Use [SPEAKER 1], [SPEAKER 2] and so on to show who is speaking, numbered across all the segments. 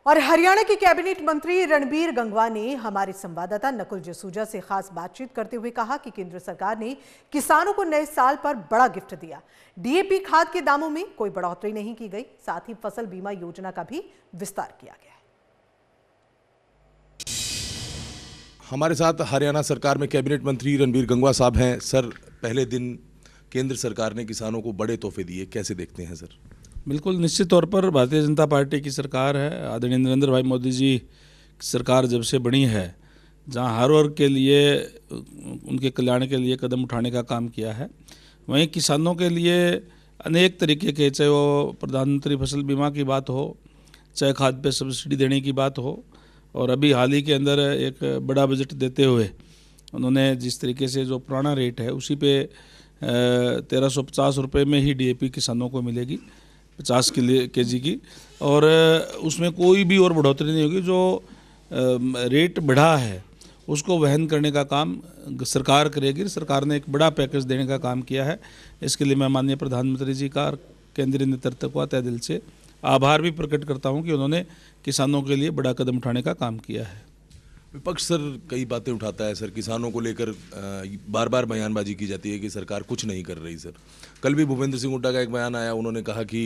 [SPEAKER 1] और हरियाणा के कैबिनेट मंत्री रणबीर गंगवा ने हमारे संवाददाता नकुल जसूजा से खास बातचीत करते हुए कहा कि केंद्र सरकार ने किसानों को नए साल पर बड़ा गिफ्ट दिया। डीएपी खाद के दामों में कोई बढ़ोतरी नहीं की गई, साथ ही फसल बीमा योजना का भी विस्तार किया गया है।
[SPEAKER 2] हमारे साथ हरियाणा सरकार में कैबिनेट मंत्री रणबीर गंगवा साहब हैं। सर, पहले दिन केंद्र सरकार ने किसानों को बड़े तोहफे दिए, कैसे देखते हैं सर?
[SPEAKER 3] बिल्कुल निश्चित तौर पर भारतीय जनता पार्टी की सरकार है। आदरणीय नरेंद्र भाई मोदी जी की सरकार जब से बनी है, जहां हर वर्ग के लिए उनके कल्याण के लिए कदम उठाने का काम किया है, वहीं किसानों के लिए अनेक तरीके के, चाहे वो प्रधानमंत्री फसल बीमा की बात हो, चाहे खाद पे सब्सिडी देने की बात हो, और अभी हाल ही के अंदर एक बड़ा बजट देते हुए उन्होंने जिस तरीके से जो पुराना रेट है उसी पे 1350 रुपये में ही डीएपी किसानों को मिलेगी 50 केजी की, और उसमें कोई भी और बढ़ोतरी नहीं होगी। जो रेट बढ़ा है उसको वहन करने का काम सरकार करेगी। सरकार ने एक बड़ा पैकेज देने का काम किया है। इसके लिए मैं माननीय प्रधानमंत्री जी का और केंद्रीय नेतृत्व का तहे दिल से आभार भी प्रकट करता हूं कि उन्होंने किसानों के लिए बड़ा कदम उठाने का काम किया है।
[SPEAKER 2] विपक्ष सर कई बातें उठाता है सर, किसानों को लेकर बार बार बयानबाजी की जाती है कि सरकार कुछ नहीं कर रही। सर, कल भी भूपेंद्र सिंह हुड्डा का एक बयान आया, उन्होंने कहा कि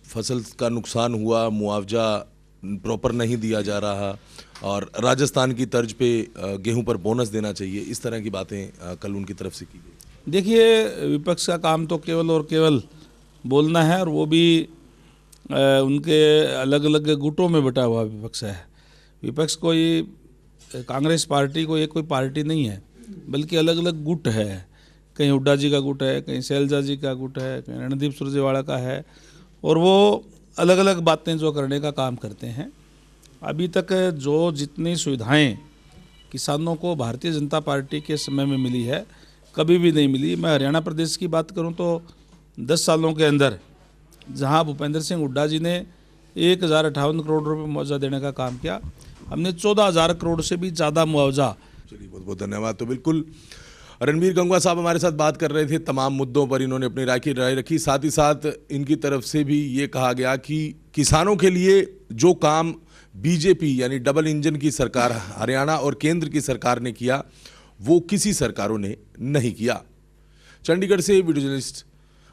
[SPEAKER 2] फसल का नुकसान हुआ, मुआवजा प्रॉपर नहीं दिया जा रहा, और राजस्थान की तर्ज पे गेहूं पर बोनस देना चाहिए। इस तरह की बातें कल उनकी तरफ से की गई।
[SPEAKER 3] देखिए, विपक्ष का काम तो केवल और केवल बोलना है, और वो भी उनके अलग अलग गुटों में बटा हुआ विपक्ष है। विपक्ष कोई कांग्रेस पार्टी को, ये कोई पार्टी नहीं है, बल्कि अलग अलग गुट है। कहीं हुड्डा जी का गुट है, कहीं शैलजा जी का गुट है, कहीं रणदीप सुरजेवाला का है, और वो अलग अलग बातें जो करने का काम करते हैं। अभी तक जो जितनी सुविधाएं किसानों को भारतीय जनता पार्टी के समय में मिली है, कभी भी नहीं मिली। मैं हरियाणा प्रदेश की बात करूं तो 10 सालों के अंदर जहां भूपेंद्र सिंह हुड्डा जी ने 1058 करोड़ रुपये मुआवजा देने का काम किया, हमने 14,000 करोड़ से भी ज़्यादा मुआवजा।
[SPEAKER 2] चलिए, बहुत बहुत धन्यवाद। तो बिल्कुल रणबीर गंगवा साहब हमारे साथ बात कर रहे थे, तमाम मुद्दों पर इन्होंने अपनी राय रखी। साथ ही साथ इनकी तरफ से भी ये कहा गया कि किसानों के लिए जो काम बीजेपी यानी डबल इंजन की सरकार हरियाणा और केंद्र की सरकार ने किया, वो किसी सरकारों ने नहीं किया। चंडीगढ़ से वीडियो जर्नलिस्ट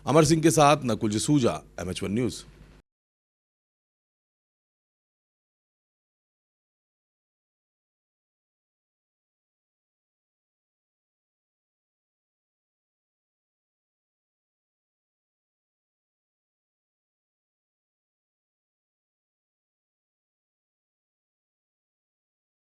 [SPEAKER 2] अमर सिंह के साथ नकुल जसूजा, MH1 न्यूज़।